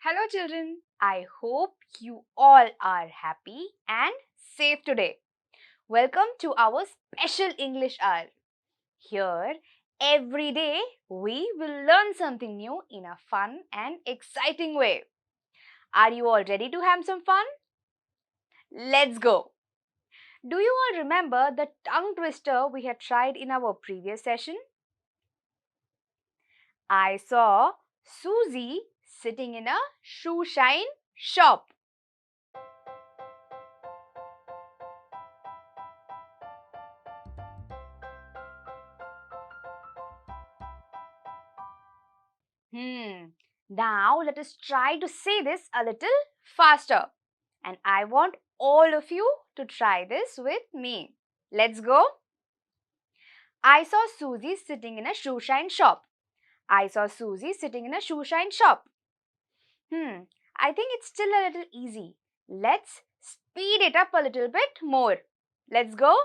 Hello children, I hope you all are happy and safe today. Welcome to our special English hour. Here, every day we will learn something new in a fun and exciting way. Are you all ready to have some fun? Let's go! Do you all remember the tongue twister we had tried in our previous session? I saw Susie sitting in a shoe shine shop. Now let us try to say this a little faster. And I want all of you to try this with me. Let's go. I saw Susie sitting in a shoe shine shop. I saw Susie sitting in a shoe shine shop. I think it's still a little easy. Let's speed it up a little bit more. Let's go.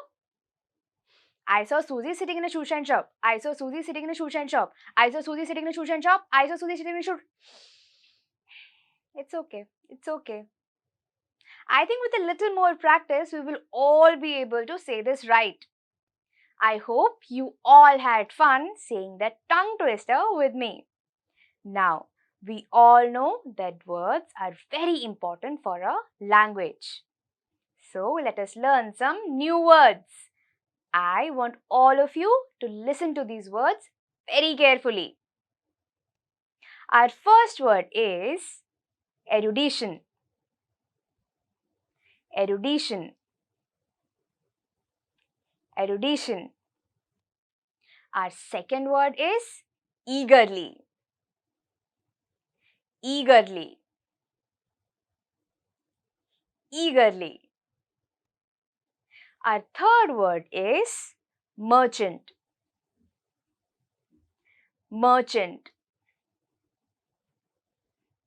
I saw Susie sitting in a shoe shine shop. I saw Susie sitting in a shoe shine shop. I saw Susie sitting in a shoe shine shop. I saw Susie sitting in a shoe. It's okay. It's okay. I think with a little more practice, we will all be able to say this right. I hope you all had fun saying that tongue twister with me. Now, we all know that words are very important for a language. So, let us learn some new words. I want all of you to listen to these words very carefully. Our first word is erudition. Erudition. Erudition. Our second word is eagerly. Eagerly. Eagerly. Our third word is merchant. Merchant.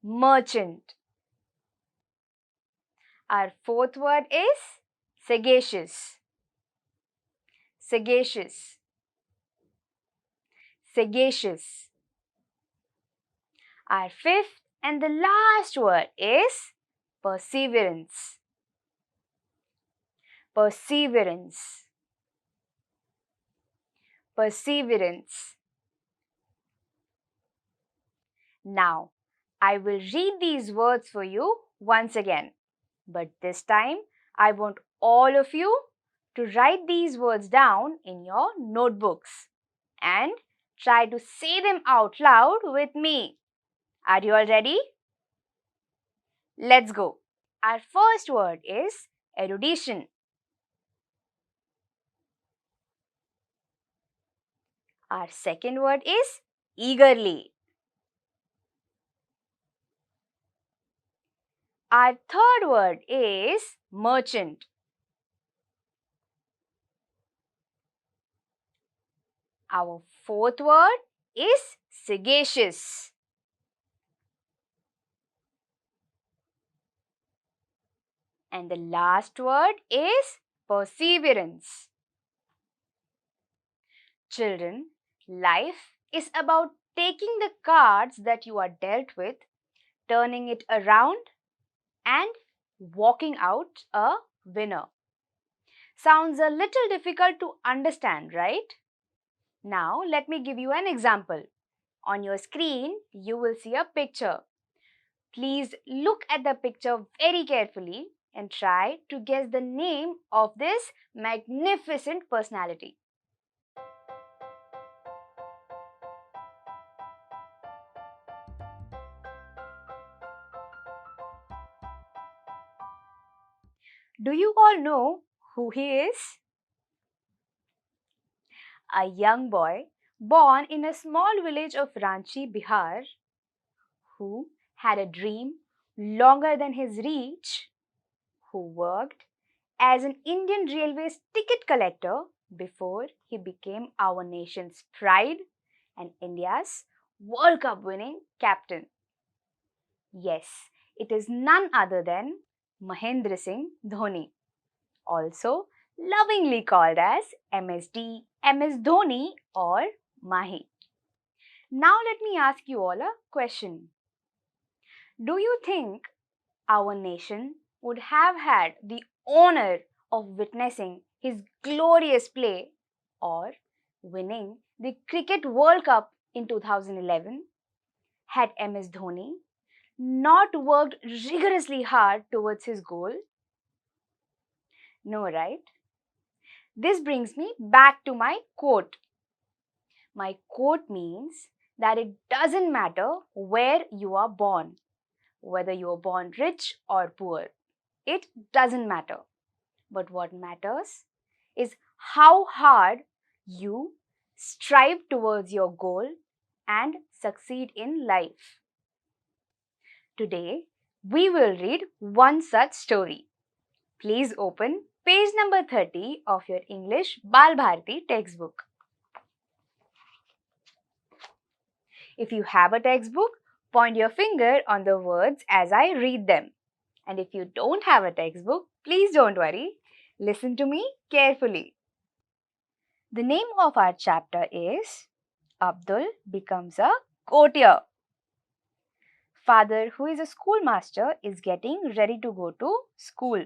Merchant. Our fourth word is sagacious. Sagacious. Sagacious. Our fifth and the last word is perseverance. Perseverance. Perseverance. Now, I will read these words for you once again. But this time, I want all of you to write these words down in your notebooks and try to say them out loud with me. Are you all ready? Let's go. Our first word is erudition. Our second word is eagerly. Our third word is merchant. Our fourth word is sagacious. And the last word is perseverance. Children, life is about taking the cards that you are dealt with, turning it around and walking out a winner. Sounds a little difficult to understand, right? Now, let me give you an example. On your screen, you will see a picture. Please look at the picture very carefully and try to guess the name of this magnificent personality. Do you all know who he is? A young boy born in a small village of Ranchi, Bihar, who had a dream longer than his reach, who worked as an Indian Railways ticket collector before he became our nation's pride and India's World Cup winning captain. Yes, it is none other than Mahendra Singh Dhoni, also lovingly called as MSD, MS Dhoni or Mahi. Now let me ask you all a question. Do you think our nation would have had the honor of witnessing his glorious play or winning the Cricket World Cup in 2011 had MS Dhoni not worked rigorously hard towards his goal? No, right? This brings me back to my quote. My quote means that it doesn't matter where you are born, whether you are born rich or poor. It doesn't matter. But what matters is how hard you strive towards your goal and succeed in life. Today, we will read one such story. Please open page number 30 of your English Balbharati textbook. If you have a textbook, point your finger on the words as I read them. And if you don't have a textbook, please don't worry. Listen to me carefully. The name of our chapter is Abdul becomes a courtier. Father, who is a schoolmaster, is getting ready to go to school.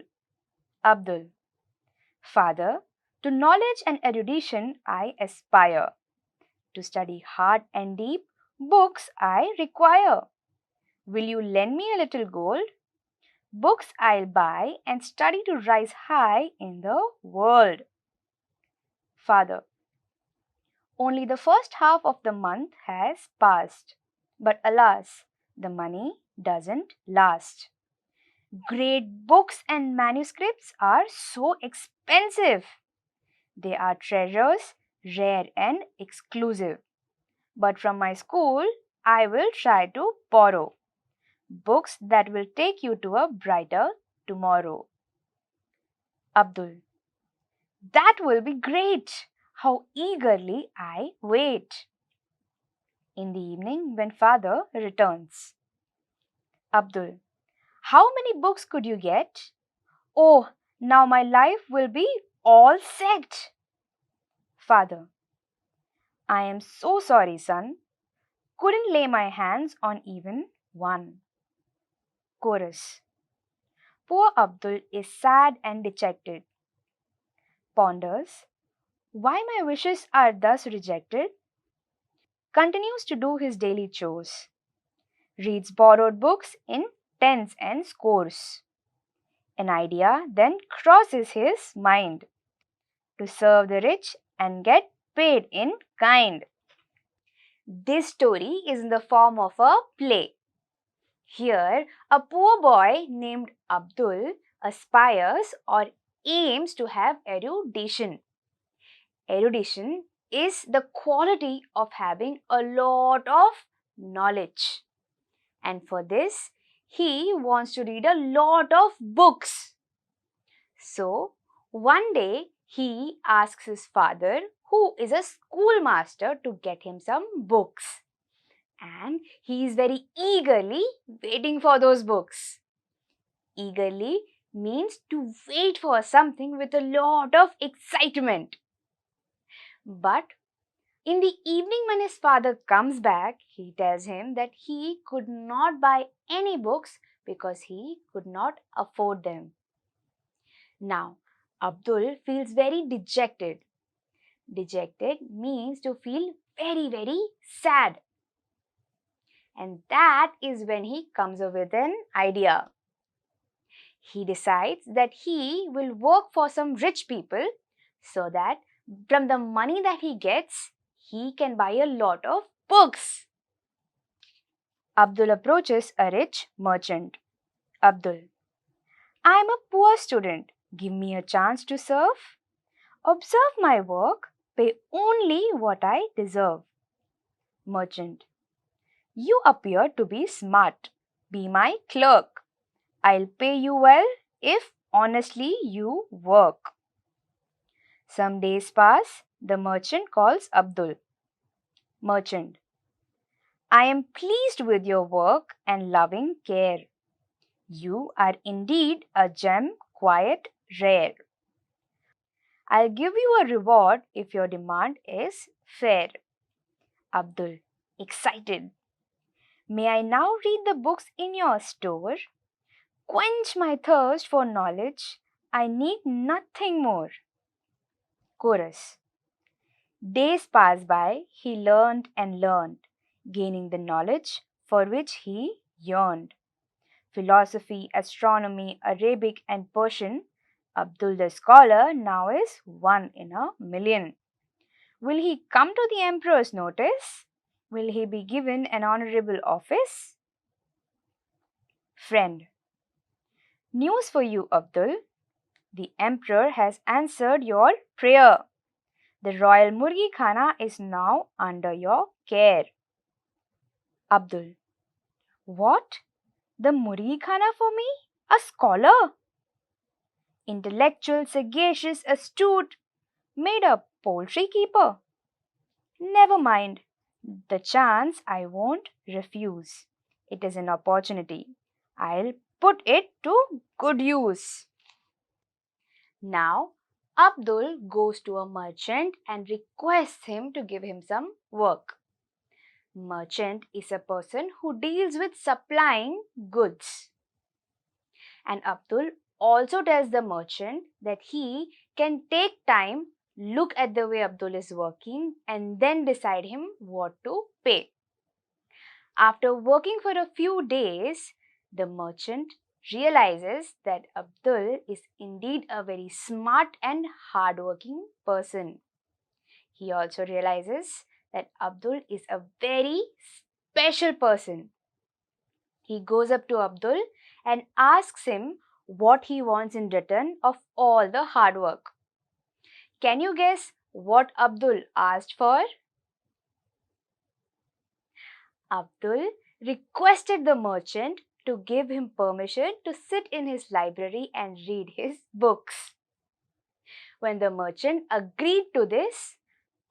Abdul. Father, to knowledge and erudition I aspire. To study hard and deep, books I require. Will you lend me a little gold? Books I'll buy and study to rise high in the world. Father, only the first half of the month has passed. But alas, the money doesn't last. Great books and manuscripts are so expensive. They are treasures, rare and exclusive. But from my school, I will try to borrow books that will take you to a brighter tomorrow. Abdul, that will be great. How eagerly I wait. In the evening, when father returns. Abdul, how many books could you get? Oh, now my life will be all set. Father, I am so sorry, son. Couldn't lay my hands on even one. Chorus. Poor Abdul is sad and dejected. Ponders, why my wishes are thus rejected? Continues to do his daily chores. Reads borrowed books in tens and scores. An idea then crosses his mind to serve the rich and get paid in kind. This story is in the form of a play. Here, a poor boy named Abdul aspires or aims to have erudition. Erudition is the quality of having a lot of knowledge. And for this, he wants to read a lot of books. So, one day he asks his father, who is a schoolmaster, to get him some books. And he is very eagerly waiting for those books. Eagerly means to wait for something with a lot of excitement. But in the evening, when his father comes back, he tells him that he could not buy any books because he could not afford them. Now, Abdul feels very dejected. Dejected means to feel very, very sad. And that is when he comes up with an idea. He decides that he will work for some rich people so that from the money that he gets, he can buy a lot of books. Abdul approaches a rich merchant. Abdul, I am a poor student. Give me a chance to serve. Observe my work. Pay only what I deserve. Merchant, you appear to be smart. Be my clerk. I'll pay you well if honestly you work. Some days pass. The merchant calls Abdul. Merchant, I am pleased with your work and loving care. You are indeed a gem, quite rare. I'll give you a reward if your demand is fair. Abdul, excited. May I now read the books in your store? Quench my thirst for knowledge. I need nothing more. Chorus. Days passed by, he learned and learned, gaining the knowledge for which he yearned. Philosophy, astronomy, Arabic, and Persian, Abdul the scholar now is one in a million. Will he come to the emperor's notice? Will he be given an honorable office? Friend. News for you, Abdul. The emperor has answered your prayer. The royal Murgi Khana is now under your care. Abdul. What? The Murgi Khana for me? A scholar? Intellectual, sagacious, astute, made a poultry keeper? Never mind. The chance I won't refuse. It is an opportunity. I'll put it to good use. Now, Abdul goes to a merchant and requests him to give him some work. Merchant is a person who deals with supplying goods. And Abdul also tells the merchant that he can take time, look at the way Abdul is working, and then decide him what to pay. After working for a few days, the merchant realizes that Abdul is indeed a very smart and hardworking person. He also realizes that Abdul is a very special person. He goes up to Abdul and asks him what he wants in return of all the hard work. Can you guess what Abdul asked for? Abdul requested the merchant to give him permission to sit in his library and read his books. When the merchant agreed to this,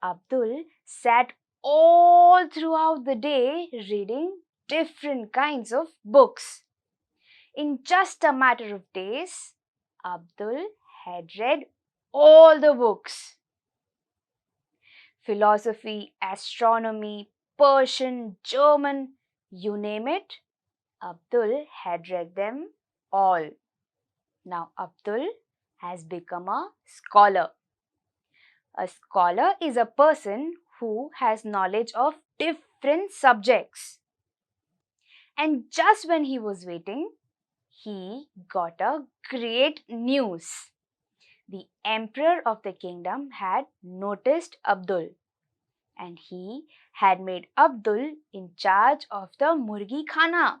Abdul sat all throughout the day reading different kinds of books. In just a matter of days, Abdul had read all the books. Philosophy, astronomy, Persian, German, you name it, Abdul had read them all. Now Abdul has become a scholar. A scholar is a person who has knowledge of different subjects. And just when he was waiting, he got a great news. The emperor of the kingdom had noticed Abdul, and he had made Abdul in charge of the Murgi Khana.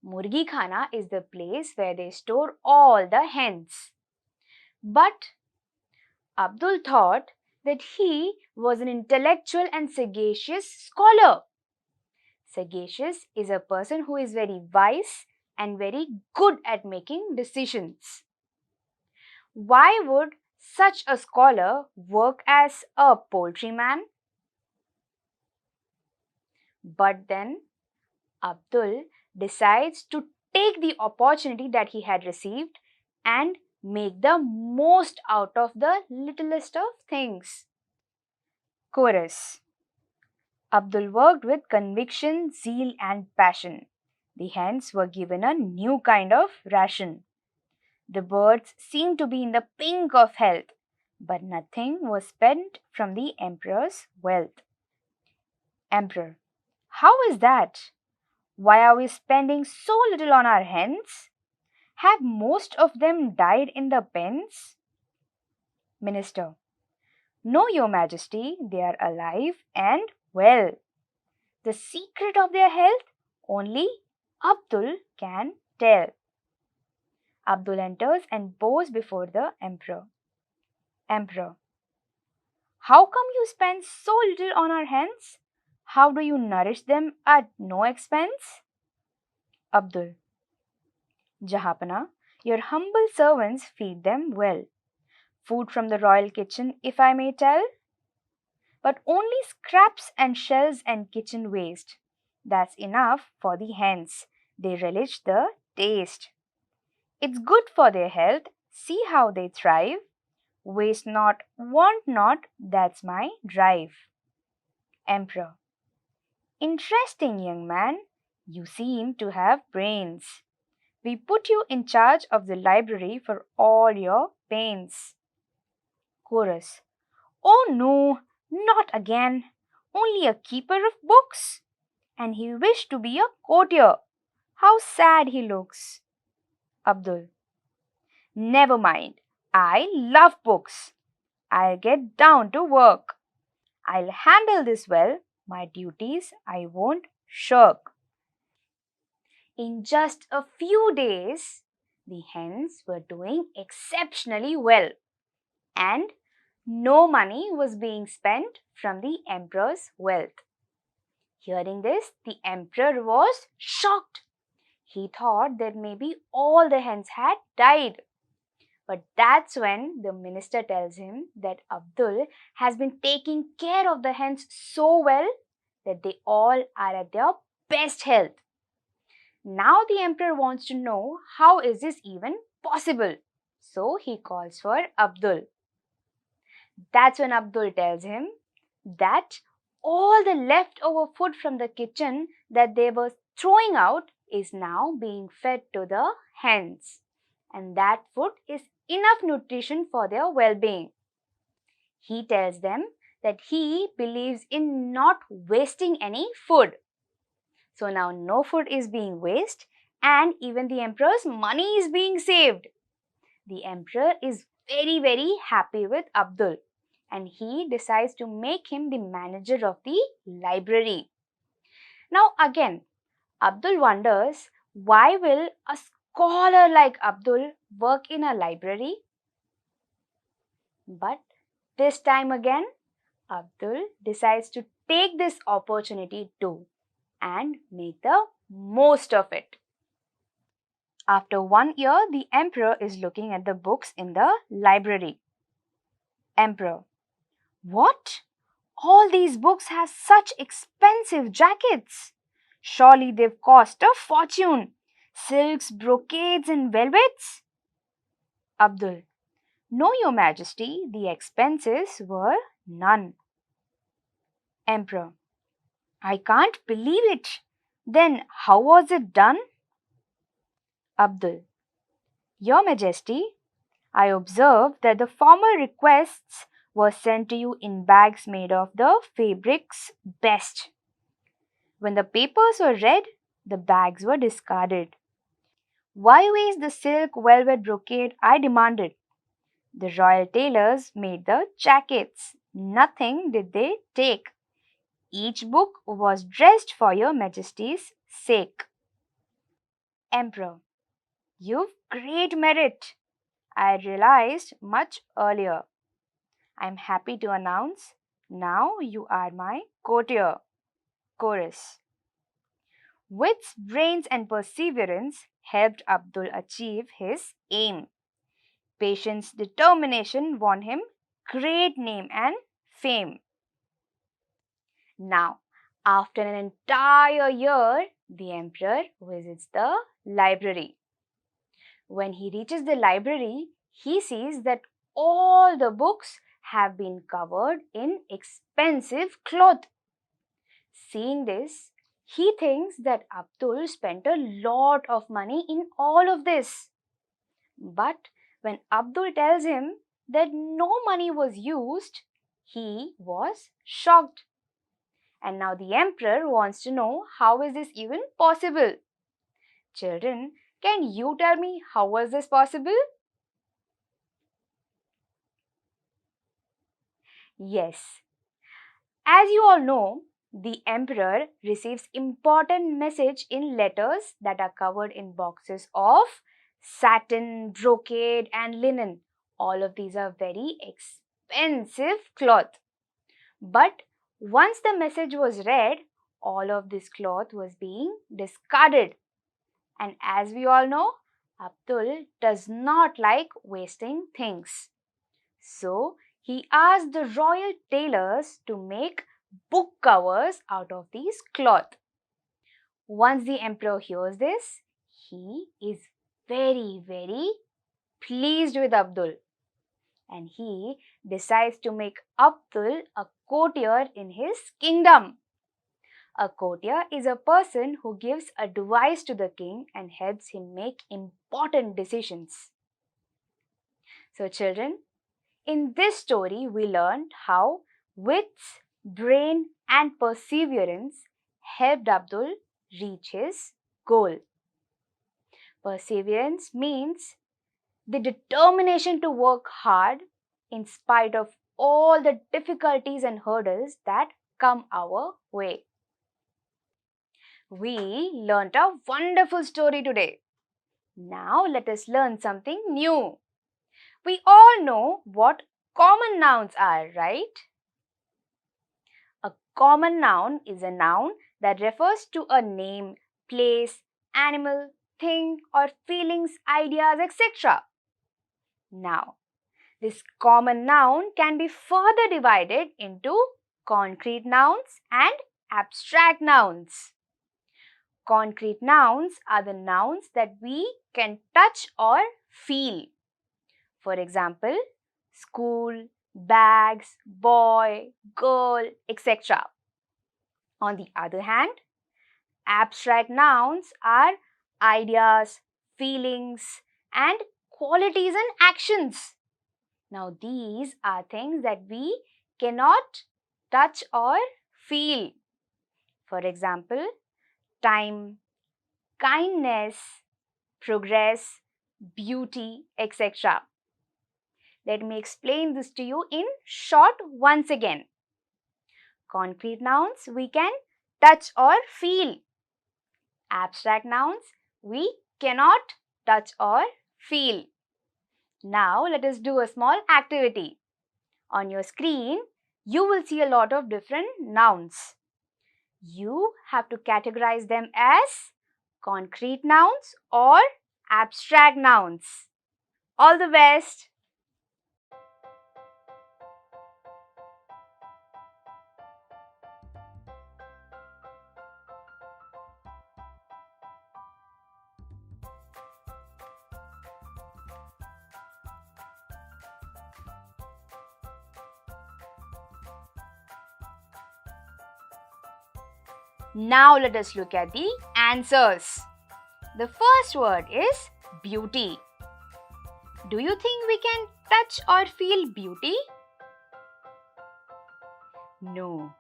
Murgi Khana is the place where they store all the hens. But Abdul thought that he was an intellectual and sagacious scholar. Sagacious is a person who is very wise and very good at making decisions. Why would such a scholar work as a poultryman? But then Abdul decides to take the opportunity that he had received and make the most out of the littlest of things. Chorus. Abdul worked with conviction, zeal, and passion. The hens were given a new kind of ration. The birds seemed to be in the pink of health, but nothing was spent from the emperor's wealth. Emperor, how is that? Why are we spending so little on our hens? Have most of them died in the pens? Minister. No, Your Majesty, they are alive and well. The secret of their health only Abdul can tell. Abdul enters and bows before the emperor. Emperor. How come you spend so little on our hens? How do you nourish them at no expense? Abdul. Jahapana, your humble servants feed them well. Food from the royal kitchen, if I may tell. But only scraps and shells and kitchen waste. That's enough for the hens. They relish the taste. It's good for their health. See how they thrive. Waste not, want not, that's my drive. Emperor. Interesting, young man. You seem to have brains. We put you in charge of the library for all your pains. Chorus. Oh no, not again. Only a keeper of books. And he wished to be a courtier. How sad he looks. Abdul. Never mind. I love books. I'll get down to work. I'll handle this well. My duties I won't shirk. In just a few days, the hens were doing exceptionally well, and no money was being spent from the emperor's wealth. Hearing this, the emperor was shocked. He thought that maybe all the hens had died. But that's when the minister tells him that Abdul has been taking care of the hens so well that they all are at their best health. Now the emperor wants to know how is this even possible. So he calls for Abdul. That's when Abdul tells him that all the leftover food from the kitchen that they were throwing out is now being fed to the hens. And that food is enough nutrition for their well-being. He tells them that he believes in not wasting any food. So now no food is being wasted and even the emperor's money is being saved. The emperor is very happy with Abdul and he decides to make him the manager of the library. Now again, Abdul wonders, why will a scholar like Abdul work in a library? But this time again, Abdul decides to take this opportunity too and make the most of it. After 1 year, the emperor is looking at the books in the library. Emperor. What? All these books have such expensive jackets. Surely they've cost a fortune. Silks, brocades and velvets? Abdul. No, Your Majesty, the expenses were none. Emperor. I can't believe it. Then how was it done? Abdul. Your Majesty, I observed that the formal requests were sent to you in bags made of the fabrics best. When the papers were read, the bags were discarded. Why waste the silk velvet brocade? I demanded. The royal tailors made the jackets. Nothing did they take. Each book was dressed for Your Majesty's sake. Emperor. You've great merit. I realized much earlier. I'm happy to announce, now you are my courtier. Chorus. Wits, brains and perseverance helped Abdul achieve his aim. Patience, determination won him great name and fame. Now, after an entire year, the emperor visits the library. When he reaches the library, he sees that all the books have been covered in expensive cloth. Seeing this, he thinks that Abdul spent a lot of money in all of this. But when Abdul tells him that no money was used, he was shocked. And now the emperor wants to know how is this even possible. Children, Can you tell me how was this possible? Yes. As you all know, the emperor receives important message in letters that are covered in boxes of satin, brocade and linen. All of these are very expensive cloth. But once the message was read, all of this cloth was being discarded. And as we all know, Abdul does not like wasting things. So he asked the royal tailors to make book covers out of these cloth. Once the emperor hears this, he is very pleased with Abdul, and he decides to make Abdul a courtier in his kingdom. A courtier is a person who gives advice to the king and helps him make important decisions. So children, in this story we learned how wits, brain and perseverance helped Abdul reach his goal. Perseverance means the determination to work hard in spite of all the difficulties and hurdles that come our way. We learnt a wonderful story today. Now let us learn something new. We all know what common nouns are, right? A common noun is a noun that refers to a name, place, animal, thing or feelings, ideas, etc. Now, this common noun can be further divided into concrete nouns and abstract nouns. Concrete nouns are the nouns that we can touch or feel. For example, school, bags, boy, girl, etc. On the other hand, abstract nouns are ideas, feelings, and qualities and actions. Now, these are things that we cannot touch or feel. For example, time, kindness, progress, beauty, etc. Let me explain this to you in short once again. Concrete nouns we can touch or feel. Abstract nouns we cannot touch or feel. Now let us do a small activity. On your screen, you will see a lot of different nouns. You have to categorize them as concrete nouns or abstract nouns. All the best! Now let us look at the answers. The first word is beauty. Do you think we can touch or feel beauty? No.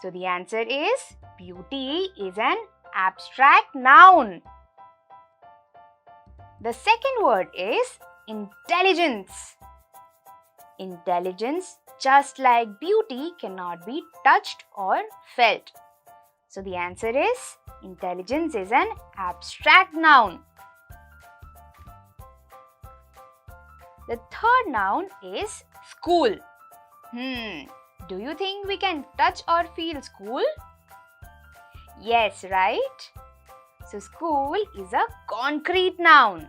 So the answer is beauty is an abstract noun. The second word is intelligence. Intelligence, just like beauty, cannot be touched or felt. So the answer is intelligence is an abstract noun. The third noun is school. Do you think we can touch or feel school? Yes, right? So school is a concrete noun.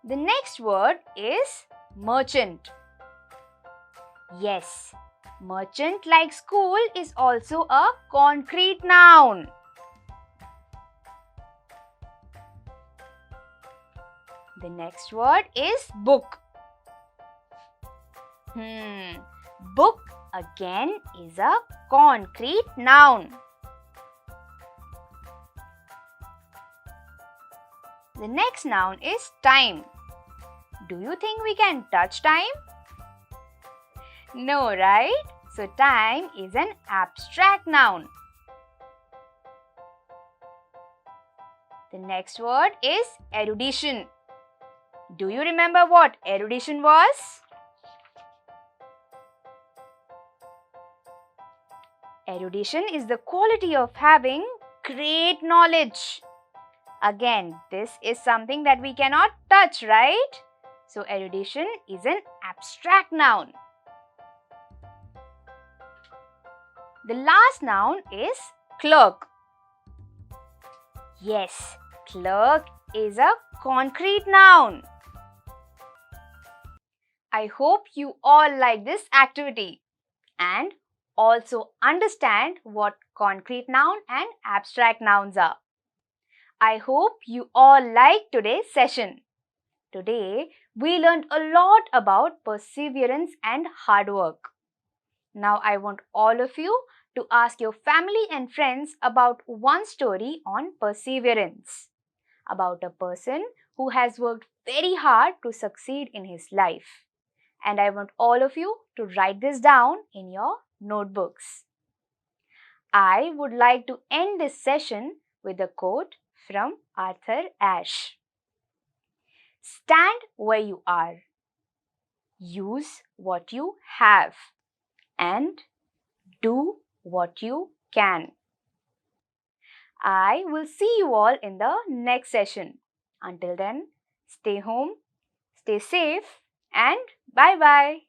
The next word is merchant. Yes, merchant like school is also a concrete noun. The next word is book. Book again is a concrete noun. The next noun is time. Do you think we can touch time? No, right? So time is an abstract noun. The next word is erudition. Do you remember what erudition was? Erudition is the quality of having great knowledge. Again, this is something that we cannot touch, right? So, erudition is an abstract noun. The last noun is clerk. Yes, clerk is a concrete noun. I hope you all like this activity and also understand what concrete noun and abstract nouns are. I hope you all liked today's session. Today, we learned a lot about perseverance and hard work. Now, I want all of you to ask your family and friends about one story on perseverance, about a person who has worked very hard to succeed in his life. And I want all of you to write this down in your notebooks. I would like to end this session with a quote from Arthur Ashe. Stand where you are. Use what you have. And do what you can. I will see you all in the next session. Until then, stay home, stay safe, and bye-bye.